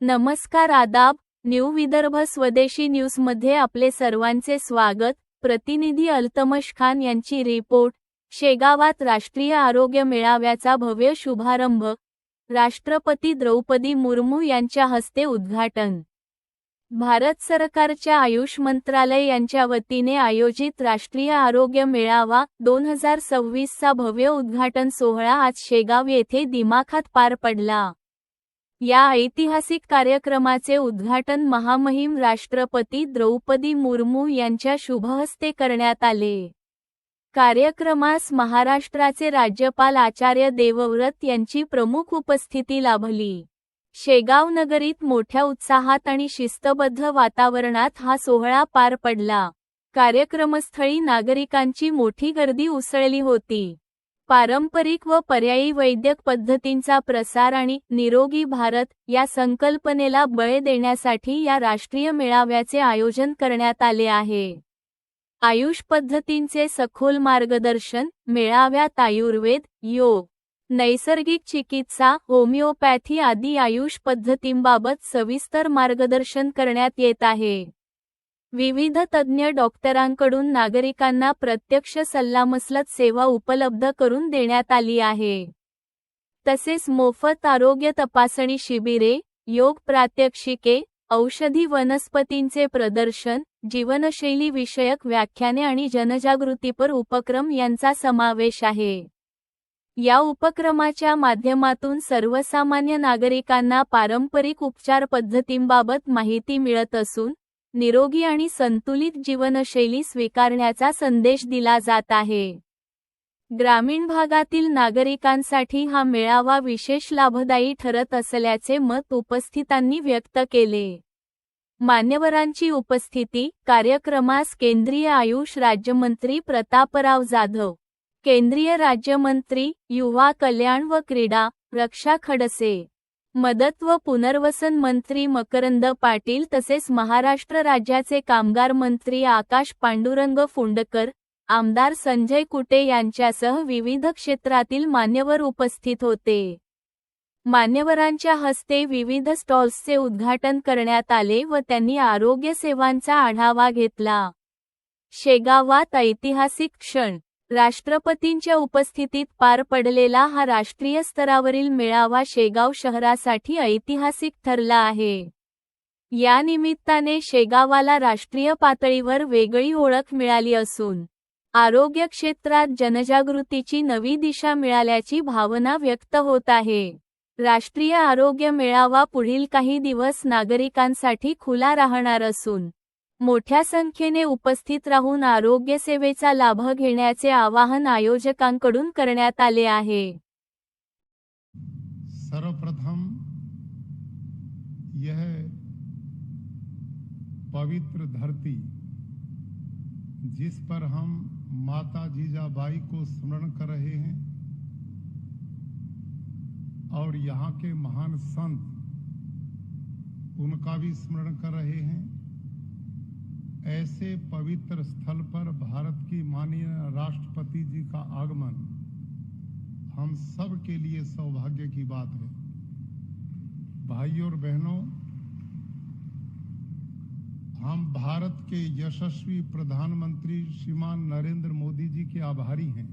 नमस्कार आदाब, न्यू विदर्भ स्वदेशी न्यूजमध्ये आपले सर्वांचे स्वागत। प्रतिनिधी अल्तमश खान यांची रिपोर्ट। शेगावात राष्ट्रीय आरोग्य मेळाव्याचा भव्य शुभारंभ, राष्ट्रपती द्रौपदी मुर्मू यांच्या हस्ते उद्घाटन। भारत सरकारच्या आयुष मंत्रालय यांच्या वतीने आयोजित राष्ट्रीय आरोग्य मेळावा 2026 चा भव्य उद्घाटन सोहळा आज शेगाव येथे दिमाखात पार पडला। या ऐतिहासिक कार्यक्रमाचे उद्घाटन महामहिम राष्ट्रपती द्रौपदी मुर्मू यांच्या शुभहस्ते करण्यात आले। कार्यक्रमास महाराष्ट्राचे राज्यपाल आचार्य देवव्रत यांची प्रमुख उपस्थिती लाभली। शेगाव नगरीत मोठ्या उत्साहात आणि शिस्तबद्ध वातावरणात हा सोहळा पार पडला। कार्यक्रमस्थळी नागरिकांची मोठी गर्दी उसळली होती। पारंपरिक व पर्यायी वैद्यक पद्धतींचा प्रसार आणि निरोगी भारत या संकल्पनेला बळ देण्यासाठी या राष्ट्रीय मेळाव्याचे आयोजन करण्यात आले आहे। आयुष पद्धतींचे सखोल मार्गदर्शन, मेळाव्यात आयुर्वेद, योग, नैसर्गिक चिकित्सा, होमिओपॅथी आदी आयुष पद्धतींबाबत सविस्तर मार्गदर्शन करण्यात येत आहे। विविध तज्ञ डॉक्टरांकडून नागरिकांना प्रत्यक्ष सल्लामसलत सेवा उपलब्ध करून देण्यात आली आहे। तसेच मोफत आरोग्य तपासणी शिबिरे, योग प्रात्यक्षिके, औषधी वनस्पतींचे प्रदर्शन, जीवनशैली विषयक व्याख्याने आणि जनजागृतीपर उपक्रम यांचा समावेश आहे। या उपक्रमाच्या माध्यमातून सर्वसामान्य नागरिकांना पारंपरिक उपचार पद्धतींबाबत माहिती मिळत असून निरोगी आणि संतुलित जीवनशैली स्वीकारण्याचा संदेश दिला जात आहे। ग्रामीण भागातील नागरिकांसाठी हा मेळावा विशेष लाभदायी ठरत असल्याचे मत उपस्थितांनी व्यक्त केले। मान्यवरांची उपस्थिती। कार्यक्रमास केंद्रीय आयुष राज्यमंत्री प्रतापराव जाधव, केंद्रीय राज्यमंत्री युवा कल्याण व क्रीडा रक्षा खडसे, मदत व पुनर्वसन मंत्री मकरंद पाटील तसेच महाराष्ट्र राज्याचे कामगार मंत्री आकाश पांडुरंग फुंडकर, आमदार संजय कुटे यांच्यासह विविध क्षेत्रातील मान्यवर उपस्थित होते। मान्यवरांच्या हस्ते विविध स्टॉल्सचे उद्घाटन करण्यात आले व त्यांनी आरोग्य सेवांचा आढावा घेतला। शेगावात ऐतिहासिक क्षण। राष्ट्रपतींच्या उपस्थितीत पार पडलेला हा राष्ट्रीय स्तरावरील मेळावा शेगाव शहरासाठी ऐतिहासिक ठरला आहे। या निमित्ताने शेगावाला राष्ट्रीय पातळीवर वेगळी ओळख मिळाली असून आरोग्य क्षेत्रात जनजागृतीची नवी दिशा मिळाल्याची भावना व्यक्त होत आहे। राष्ट्रीय आरोग्य मेळावा पुढील काही दिवस नागरिकांसाठी खुला राहणार असून मोठ्या संख्येने उपस्थित राहून आरोग्य सेवेचा लाभ घेण्याचे आवाहन आयोजकांकडून करण्यात आले आहे। सर्वप्रथम यह पवित्र धरती जिस पर हम माता जीजाबाई को स्मरण कर रहे हैं और यहाँ के महान संत उनका भी स्मरण कर रहे हैं, ऐसे पवित्र स्थल पर भारत की माननीय राष्ट्रपति जी का आगमन हम सब के लिए सौभाग्य की बात है। भाइयों और बहनों, हम भारत के यशस्वी प्रधानमंत्री श्रीमान नरेंद्र मोदी जी के आभारी हैं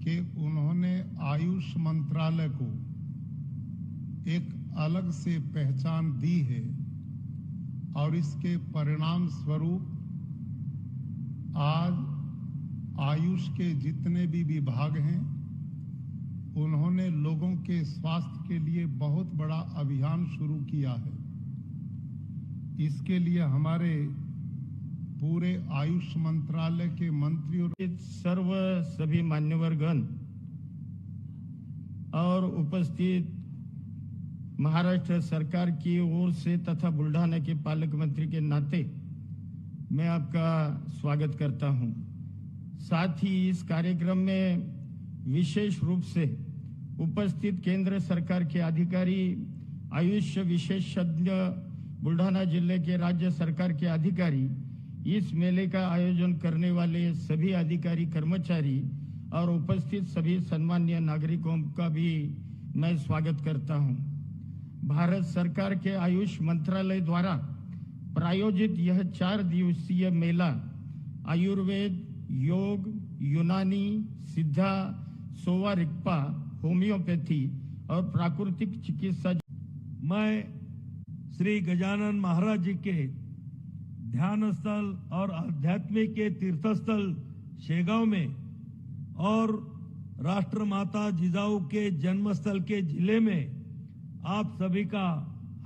कि उन्होंने आयुष मंत्रालय को एक अलग से पहचान दी है और इसके परिणाम स्वरूप आज आयुष के जितने भी विभाग हैं उन्होंने लोगों के स्वास्थ्य के लिए बहुत बड़ा अभियान शुरू किया है। इसके लिए हमारे पूरे आयुष मंत्रालय के मंत्री और सभी मान्यवरगण और उपस्थित महाराष्ट्र सरकार की ओर से तथा बुल्ढाना के पालक मंत्री के नाते मैं आपका स्वागत करता हूं। साथ ही इस कार्यक्रम में विशेष रूप से उपस्थित केंद्र सरकार के अधिकारी, आयुष विशेषज्ञ, बुल्ढाना जिले के राज्य सरकार के अधिकारी इस मेले का आयोजन करने वाले सभी अधिकारी कर्मचारी और उपस्थित सभी सम्मानीय नागरिकों का भी मैं स्वागत करता हूं। भारत सरकार के आयुष मंत्रालय द्वारा प्रायोजित यह 4 दिवसीय मेला आयुर्वेद, योग, यूनानी, सिद्धा, सोवा रिक्पा, होम्योपैथी और प्राकृतिक चिकित्सा। मैं श्री गजानन महाराज जी के ध्यान स्थल और आध्यात्मिक के तीर्थस्थल शेगांव में और राष्ट्रमाता जिजाऊ के जन्मस्थल के जिले में आप सभी का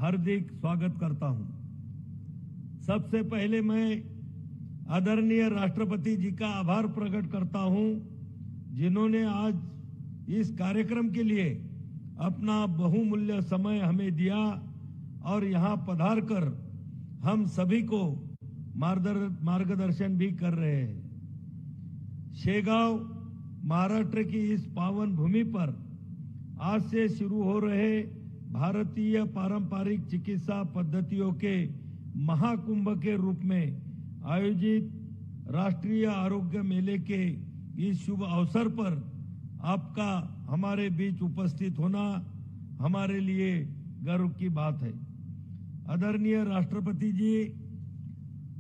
हार्दिक स्वागत करता हूं। सबसे पहले मैं आदरणीय राष्ट्रपति जी का आभार प्रकट करता हूं, जिन्होंने आज इस कार्यक्रम के लिए अपना बहुमूल्य समय हमें दिया और यहां पधार कर हम सभी को मार्गदर्शन भी कर रहे हैं। शेगांव महाराष्ट्र की इस पावन भूमि पर आज से शुरू हो रहे भारतीय पारंपरिक चिकित्सा पद्धतियों के महाकुंभ के रूप में आयोजित राष्ट्रीय आरोग्य मेले के इस शुभ अवसर पर आपका हमारे बीच उपस्थित होना हमारे लिए गर्व की बात है। आदरणीय राष्ट्रपति जी,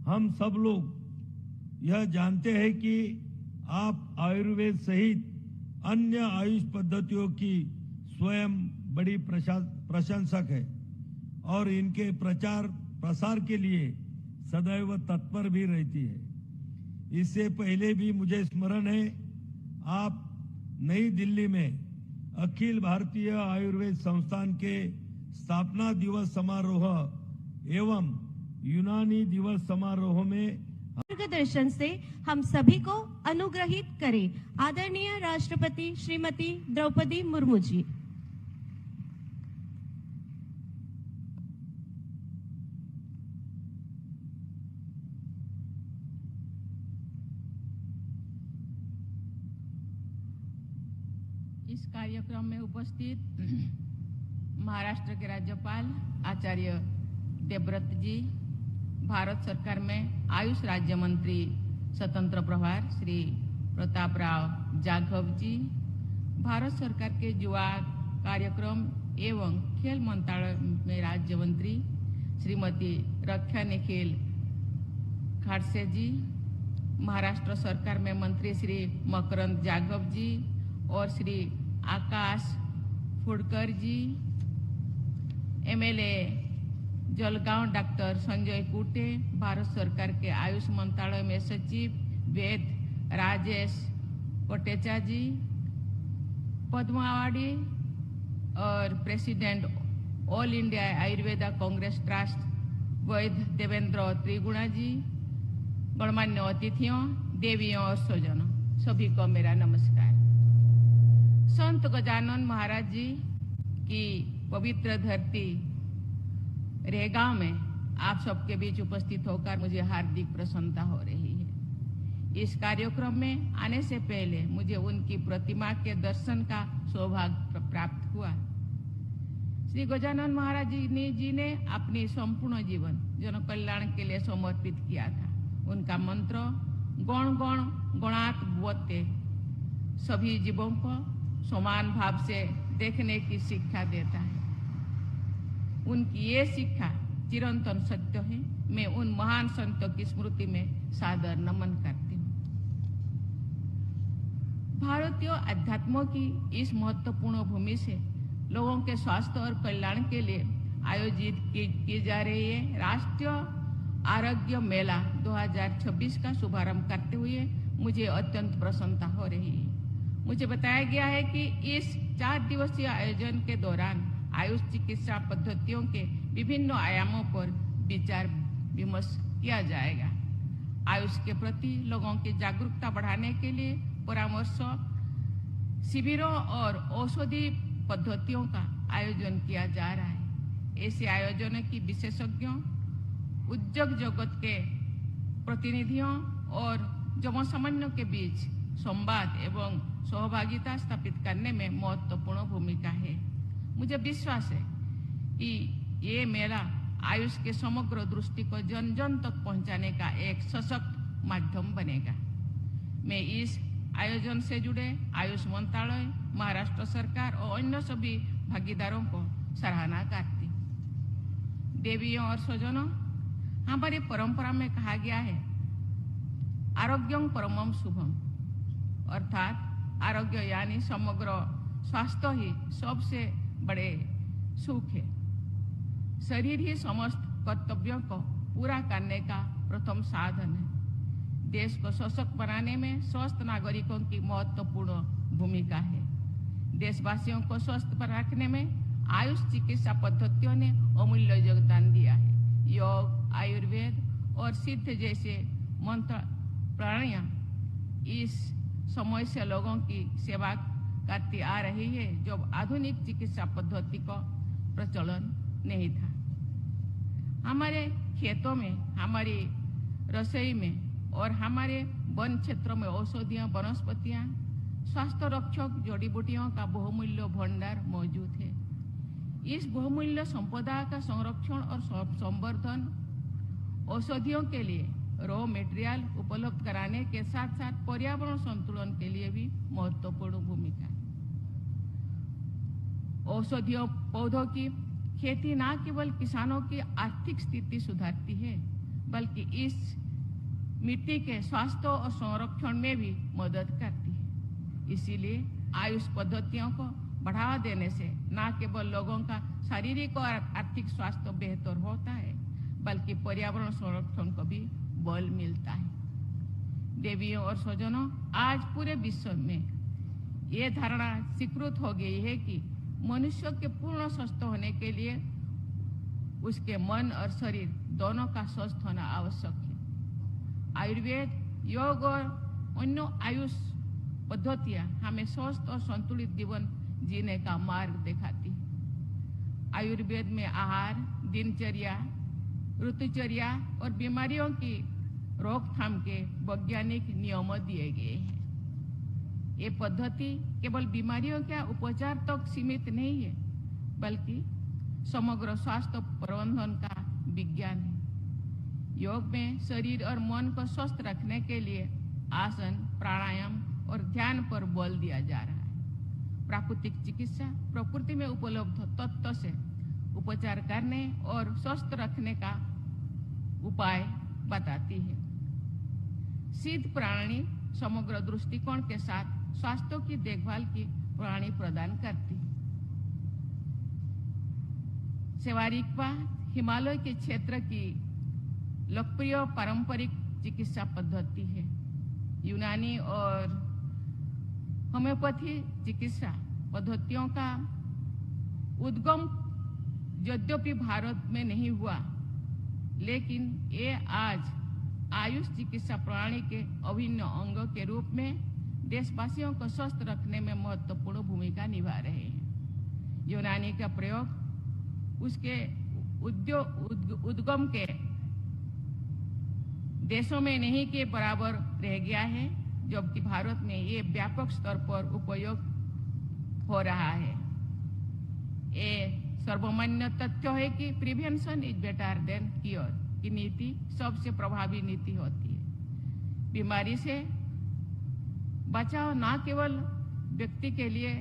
हम सब लोग यह जानते हैं कि आप आयुर्वेद सहित अन्य आयुष पद्धतियों की स्वयं बड़ी प्रशंसक है और इनके प्रचार प्रसार के लिए सदैव तत्पर भी रहती है। इससे पहले भी मुझे स्मरण है, आप नई दिल्ली में अखिल भारतीय आयुर्वेद संस्थान के स्थापना दिवस समारोह एवं यूनानी दिवस समारोह में मार्गदर्शन से हम सभी को अनुग्रहित करें। आदरणीय राष्ट्रपति श्रीमती द्रौपदी मुर्मू जी। इस कार्यक्रम में उपस्थित महाराष्ट्र के राज्यपाल आचार्य देवव्रत जी, भारत सरकार में आयुष राज्य मंत्री स्वतंत्र प्रभार श्री प्रतापराव जाघव जी, भारत सरकार के युवा कार्यक्रम एवं खेल मंत्रालय में राज्य मंत्री श्रीमती रक्षा निखिल खड़से जी, महाराष्ट्र सरकार में मंत्री श्री मकरंद जाघव जी और श्री आकाश फुडकर जी, एमएलए जलगांव डॉक्टर संजय कुटे, भारत सरकार के आयुष मंत्रालय में सचिव वेद राजेश कोटेचा जी, पद्मावाड़ी और president all India Ayurveda Congress trust वैद्य देवेंद्र त्रिगुणा जी, गणमान्य अतिथियों, देवियों और स्वजनों, सभी को मेरा नमस्कार। संत गजानन महाराज जी की पवित्र धरती रेगांव में आप सबके बीच उपस्थित होकर मुझे हार्दिक प्रसन्नता हो रही है। इस कार्यक्रम में आने से पहले मुझे उनकी प्रतिमा के दर्शन का सौभाग्य प्राप्त हुआ। श्री गजानन महाराज जी ने अपनी संपूर्ण जीवन जन कल्याण के लिए समर्पित किया था। उनका मंत्र गण गण गणात बोते सभी जीवों को समान भाव से देखने की शिक्षा देता है। उनकी ये शिक्षा चिरंतन सत्य है। मैं उन महान संतों की स्मृति में सादर नमन करती हूँ। भारतीय अध्यात्मों की इस महत्वपूर्ण भूमि से लोगों के स्वास्थ्य और कल्याण के लिए आयोजित की जा रही है राष्ट्रीय आरोग्य मेला 2026 का शुभारंभ करते हुए मुझे अत्यंत प्रसन्नता हो रही है। मुझे बताया गया है कि इस 4 दिवसीय आयोजन के दौरान आयुष चिकित्सा पद्धतियों के विभिन्न आयामों पर विचार विमर्श किया जाएगा। आयुष के प्रति लोगों की जागरूकता बढ़ाने के लिए परामर्श शिविरों और औषधि पद्धतियों का आयोजन किया जा रहा है। ऐसे आयोजनों की विशेषज्ञों, उद्योग जगत के प्रतिनिधियों और जनसामान्यों के बीच संवाद एवं सहभागिता स्थापित करने में महत्वपूर्ण भूमिका है। मुझे विश्वास है कि ये मेला आयुष के समग्र दृष्टि को जन जन तक पहुंचाने का एक सशक्त माध्यम बनेगा। मैं इस आयोजन से जुड़े आयुष मंत्रालय, महाराष्ट्र सरकार और अन्य सभी भागीदारों को सराहना करती हूं। देवियों और स्वजनों, हमारी परंपरा में कहा गया है आरोग्यं परमं शुभम, अर्थात आरोग्य यानी समग्र स्वास्थ्य ही सबसे बड़े सुख है। शरीर ही समस्त कर्तव्यों को पूरा करने का प्रथम साधन है। देश को सशक्त बनाने में स्वस्थ नागरिकों की महत्वपूर्ण भूमिका है। देशवासियों को स्वस्थ रखने में आयुष चिकित्सा पद्धतियों ने अमूल्य योगदान दिया है। योग, आयुर्वेद और सिद्ध जैसे मंत्र प्राणायाम इस समय से लोगों की सेवा करती आ रही है, जब आधुनिक चिकित्सा पद्धति का प्रचलन नहीं था। हमारे खेतों में, हमारी रसोई में और हमारे वन क्षेत्रों में औषधियां, वनस्पतियां, स्वास्थ्य रक्षक जड़ी बूटियों का बहुमूल्य भंडार मौजूद है। इस बहुमूल्य संपदा का संरक्षण और संवर्धन औषधियों के लिए रॉ मटेरियल उपलब्ध कराने के साथ साथ पर्यावरण संतुलन के लिए भी महत्वपूर्ण भूमिका है। औषधियों पौधों की खेती न केवल किसानों की आर्थिक स्थिति सुधारती है, बल्कि इस मिट्टी के स्वास्थ्य और संरक्षण में भी मदद करती है। इसीलिए आयुष पद्धतियों को बढ़ावा देने से न केवल लोगों का शारीरिक और आर्थिक स्वास्थ्य बेहतर होता है, बल्कि पर्यावरण संरक्षण को भी बल मिलता है। देवियों और स्वजनों, आज पूरे विश्व में ये धारणा स्वीकृत हो गई है कि मनुष्य के पूर्ण स्वस्थ होने के लिए उसके मन और शरीर दोनों का स्वस्थ होना आवश्यक है। आयुर्वेद, योग और अन्य आयुष पद्धतियां हमें स्वस्थ और संतुलित जीवन जीने का मार्ग दिखाती है। आयुर्वेद में आहार, दिनचर्या, ऋतुचर्या और बीमारियों की रोकथाम के वैज्ञानिक नियम दिए गए हैं। ये पद्धति केवल बीमारियों के उपचार तक सीमित नहीं है, बल्कि समग्र स्वास्थ्य प्रबंधन का विज्ञान है। योग में शरीर और मन को स्वस्थ रखने के लिए आसन, प्राणायाम और ध्यान पर बल दिया जा रहा है। प्राकृतिक चिकित्सा प्रकृति में उपलब्ध तत्व से उपचार करने और स्वस्थ रखने का उपाय बताती है। सिद्ध प्रणाली समग्र दृष्टिकोण के साथ स्वास्थ्य की देखभाल की प्रणाली प्रदान करती है। सेवारिकपा हिमालय के क्षेत्र की लोकप्रिय पारंपरिक चिकित्सा पद्धति है। यूनानी और होम्योपैथी चिकित्सा पद्धतियों का उद्गम यद्यपि भारत में नहीं हुआ, लेकिन ये आज आयुष चिकित्सा प्रणाली के अभिन्न अंग के रूप में देशवासियों को स्वस्थ रखने में महत्वपूर्ण भूमिका निभा रहे हैं। यूनानी का प्रयोग उसके उद्गम के देशों में नहीं के बराबर रह गया है, जबकि भारत में ये व्यापक स्तर पर उपयोग हो रहा है। ये सर्वमान्य तथ्य है कि prevention is better than cure की नीति सबसे प्रभावी नीति होती है। बीमारी से बचाव न केवल व्यक्ति के लिए